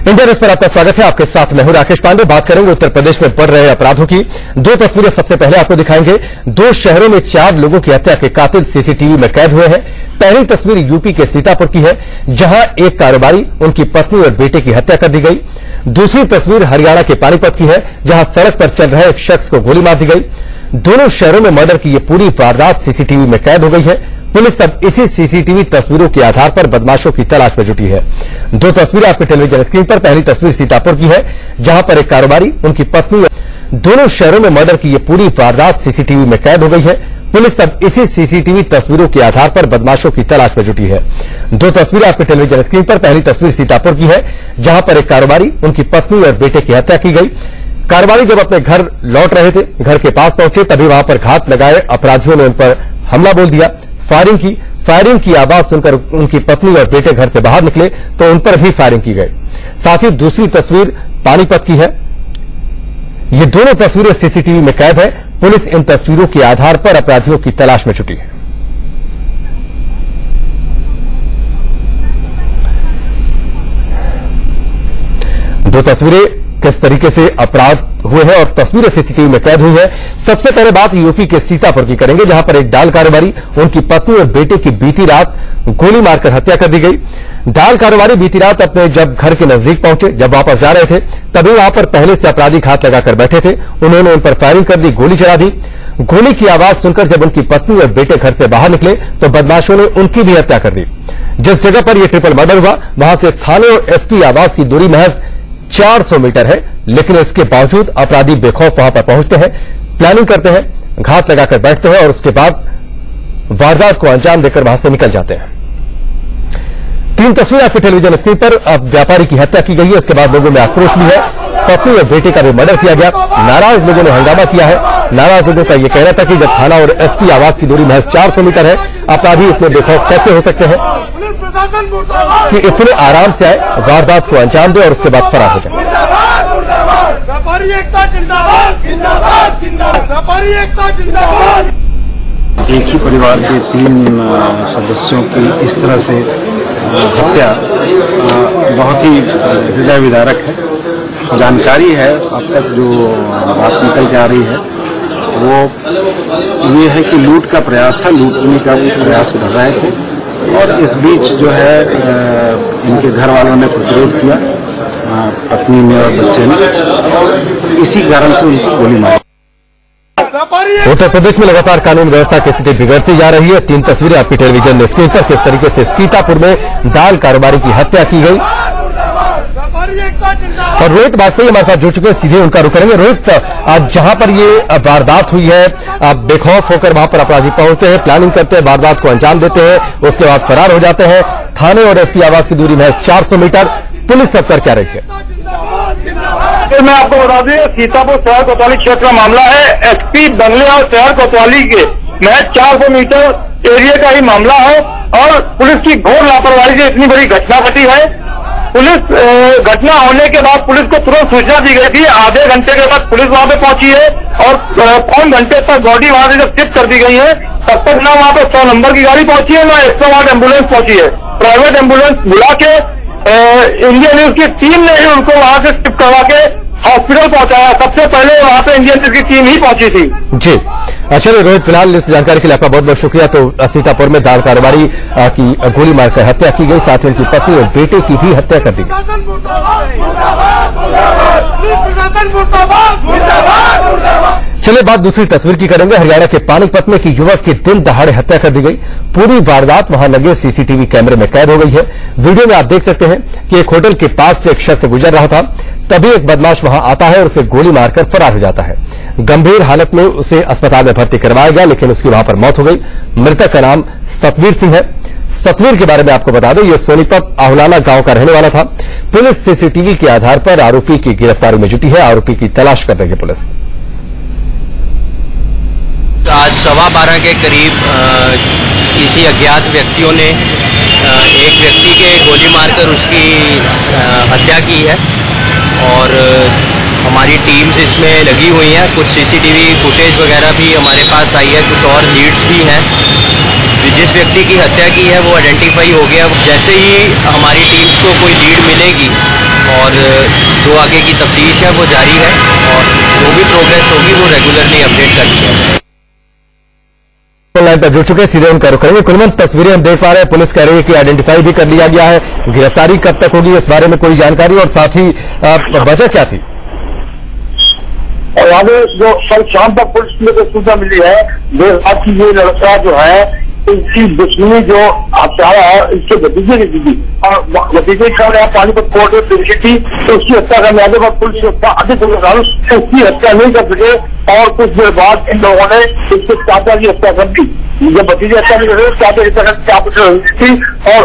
India news पर आपका स्वागत है। आपके साथ मैं हूं राकेश पांडे। बात करेंगे उत्तर प्रदेश में बढ़ रहे अपराधों की। दो तस्वीरें सबसे पहले आपको दिखाएंगे। दो शहरों में 4 लोगों की हत्या के कातिल सीसीटीवी में कैद हुए हैं। पहली तस्वीर यूपी के सीतापुर की है, जहां एक कारोबारी, उनकी पत्नी और बेटे की हत्या कर दी गई। दूसरी तस्वीर हरियाणा के पानीपत की है, जहां सड़क पर चल रहे एक शख्स को गोली मार दी गई। दोनों शहरों में मर्डर की ये पूरी वारदात सीसीटीवी में कैद हो गई है। पुलिस अब इसी सीसीटीवी तस्वीरों के आधार पर बदमाशों की तलाश में जुटी है। दो तस्वीरें आपके टेलीविजन स्क्रीन पर। पहली तस्वीर सीतापुर की है, जहां पर एक कारोबारी, उनकी पत्नी, दोनों शहरों में मर्डर की ये पूरी वारदात सीसीटीवी में कैद हो गई है। पुलिस अब इसी सीसीटीवी तस्वीरों के आधार पर बदमाशों की तलाश में जुटी है। दो तस्वीरें आपके टेलीविजन स्क्रीन पर। पहली तस्वीर सीतापुर की है, जहां पर एक कारोबारी, उनकी पत्नी और बेटे की हत्या की गई। कारोबारी जब अपने घर लौट रहे थे, घर के पास पहुंचे, तभी वहां पर घात लगाए अपराधियों ने उन पर हमला बोल दिया, फायरिंग की आवाज सुनकर उनकी पत्नी और बेटे घर से बाहर निकले तो उन पर भी फायरिंग की गई। साथ ही दूसरी तस्वीर पानीपत की है। ये दोनों तस्वीरें सीसीटीवी में कैद है। पुलिस इन तस्वीरों के आधार पर अपराधियों की तलाश में जुटी है। दो तस्वीरें किस तरीके से अपराध हुए हैं और तस्वीरें सीसीटीवी में कैद हुई है। सबसे पहले बात यूपी के सीतापुर की करेंगे, जहां पर एक दाल कारोबारी, उनकी पत्नी और बेटे की बीती रात गोली मारकर हत्या कर दी गई। दाल कारोबारी बीती रात अपने जब घर के नजदीक पहुंचे, जब वापस जा रहे थे, तभी वहां पर पहले से अपराधी घात लगाकर बैठे थे। उन्होंने उन पर फायरिंग कर दी, गोली चला दी। गोली की आवाज सुनकर जब उनकी पत्नी और बेटे घर से बाहर निकले तो बदमाशों ने उनकी भी हत्या कर दी। जिस जगह पर यह ट्रिपल मर्डर हुआ, वहां से थाने और एसपी आवास की दूरी महज 400 मीटर है, लेकिन इसके बावजूद अपराधी बेखौफ वहां पर पहुंचते हैं, प्लानिंग करते हैं, घात लगाकर बैठते हैं और उसके बाद वारदात को अंजाम देकर वहां से निकल जाते हैं। 3 तस्वीर आपके टेलीविजन स्क्रीन पर। अब व्यापारी की हत्या की गई है, इसके बाद लोगों में आक्रोश भी है। पत्नी और बेटे का भी मर्डर किया गया। नाराज लोगों ने हंगामा किया है। नाराज लोगों का यह कहना था कि जब थाना और एसपी आवास की दूरी महज 400 मीटर है, अपराधी इतने बेखौफ कैसे हो सकते हैं कि इतने आराम से आए, वारदात को अंजाम दे और उसके बाद फरार हो जाए। व्यापारी एकता जिंदाबाद, जिंदाबाद, जिंदाबाद। व्यापारी एकता जिंदाबाद। एक ही परिवार के 3 सदस्यों की इस तरह से हत्या बहुत ही हृदय विदारक है। जानकारी है अब तक जो बात निकल के आ रही है वो ये है कि लूट का प्रयास था, लूटने का प्रयास कर रहे थे और इस बीच जो है इनके घर वालों ने प्रतिरोध किया, पत्नी ने और बच्चे ने, और इसी कारण से उनकी गोली मारी। उत्तर प्रदेश में लगातार कानून व्यवस्था की स्थिति बिगड़ती जा रही है। 3 तस्वीरें आपकी टेलीविजन स्क्रीन पर। किस तरीके से सीतापुर में दाल कारोबारी की हत्या की गई। और रोहित वाजपेयी हमारे साथ जुड़ चुके हैं, सीधे उनका रुख करेंगे। रोहित, आज जहां पर ये वारदात हुई है, आप बेखौफ होकर वहां पर अपराधी पहुंचते हैं, प्लानिंग करते हैं, वारदात को अंजाम देते हैं, उसके बाद फरार हो जाते हैं। थाने और एसपी आवास की दूरी महज 400 मीटर। पुलिस सब कर क्या रही है? मैं आपको बता दें, सीतापुर शहर कोतवाली क्षेत्र का मामला है। एसपी बंगले और शहर कोतवाली के महज 400 मीटर एरिया का ही मामला है और पुलिस की घोर लापरवाही से इतनी बड़ी घटना घटी है। पुलिस घटना होने के बाद पुलिस को तुरंत सूचना दी गई थी। आधे घंटे के बाद पुलिस वहां पे पहुंची है और पौन घंटे तक बॉडी वहां से जब शिफ्ट कर दी गई है, तब तक ना वहां पे 100 नंबर की गाड़ी पहुंची है, ना 108 एम्बुलेंस पहुंची है। प्राइवेट एम्बुलेंस बुला के इंडियन न्यूज की टीम ने ही उनको वहां से शिफ्ट करवा के हॉस्पिटल पहुंचाया। सबसे पहले वहां पे इंडियन न्यूज की टीम ही पहुंची थी। जी, चलिए रोहित, फिलहाल इस जानकारी के लिए आपका बहुत बहुत शुक्रिया। तो सीतापुर में दाल कारोबारी की गोली मारकर हत्या की गई, साथ ही उनकी पत्नी और बेटे की भी हत्या कर दी गई। चलिए बात दूसरी तस्वीर की करेंगे। हरियाणा के पानीपत में की युवक की दिन दहाड़े हत्या कर दी गई। पूरी वारदात वहां लगे सीसीटीवी कैमरे में कैद हो गई है। वीडियो में आप देख सकते हैं कि एक होटल के पास से एक शख्स गुजर रहा था, तभी एक बदमाश वहां आता है और उसे गोली मारकर फरार हो जाता है। गंभीर हालत में उसे अस्पताल में भर्ती करवाया गया, लेकिन उसकी वहां पर मौत हो गई। मृतक का नाम सतवीर सिंह है। सतवीर के बारे में आपको बता दें, यह सोनीपत आहुलाना गांव का रहने वाला था। पुलिस सीसीटीवी के आधार पर आरोपी की गिरफ्तारी में जुटी है। आरोपी की तलाश कर रही है पुलिस। आज 12:15 के करीब किसी अज्ञात व्यक्तियों ने एक व्यक्ति के गोली मारकर उसकी हत्या की है और हमारी टीम्स इसमें लगी हुई हैं। कुछ सीसीटीवी फुटेज वगैरह भी हमारे पास आई है, कुछ और लीड्स भी हैं। जिस व्यक्ति की हत्या की है वो आइडेंटिफाई हो गया। जैसे ही हमारी टीम्स को कोई लीड मिलेगी और जो आगे की तफ्तीश है वो जारी है और जो भी प्रोग्रेस होगी वो रेगुलरली अपडेट कर दिया जाएगा। ऑनलाइन पर जुड़ चुके सीधे उनका रुख करेंगे। कुलवंत, तस्वीरें हम देख पा रहे हैं, पुलिस कह रही है कि आइडेंटिफाई भी कर लिया गया है, गिरफ्तारी कब तक होगी इस बारे में कोई जानकारी, और साथ ही वजह क्या थी? और आगे जो कल शाम तक पुलिस को सूचना मिली है, देर रात की ये लड़का जो है इसकी दुश्मनी जो हत्या है इसके भतीजे की थी और भतीजे का पानीपत कोर्ट में पेशी थी, तो उसकी हत्या करने आने पर पुलिस अधिक उसकी हत्या नहीं कर सके और कुछ देर बाद इन लोगों ने इसके चाचा की हत्या कर दी। जब भतीजे हत्या नहीं कर चाचा की हत्या थी और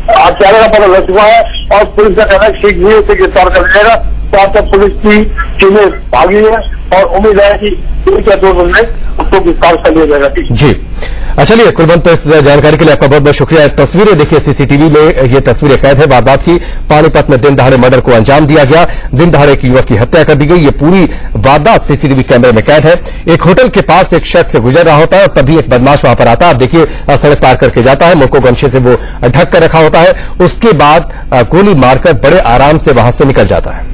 हत्यारे का पता लग चुका है और पुलिस का कहना है शीघ्र ही उसे गिरफ्तार कर लिएगा। साथ तक पुलिस की टीमें भागी है और उम्मीद है कि 1 या 2 दिन में उसको गिरफ्तार कर लिया जाएगा। जी, चलिए कुलवंत, इस जानकारी के लिए आपका बहुत बहुत शुक्रिया। तस्वीरें देखिए, सीसीटीवी में ये तस्वीरें कैद है वारदात की। पानीपत में दिन दहाड़े मर्डर को अंजाम दिया गया, दिन दहाड़े एक युवक की हत्या कर दी गई। ये पूरी वारदात सीसीटीवी कैमरे में कैद है। एक होटल के पास एक शख्स से गुजर रहा होता है और तभी एक बदमाश वहां पर आता है। आप देखिए, सड़क पार करके जाता है, मुंह को गमछे से वो ढक कर रखा होता है, उसके बाद गोली मारकर बड़े आराम से वहां से निकल जाता है।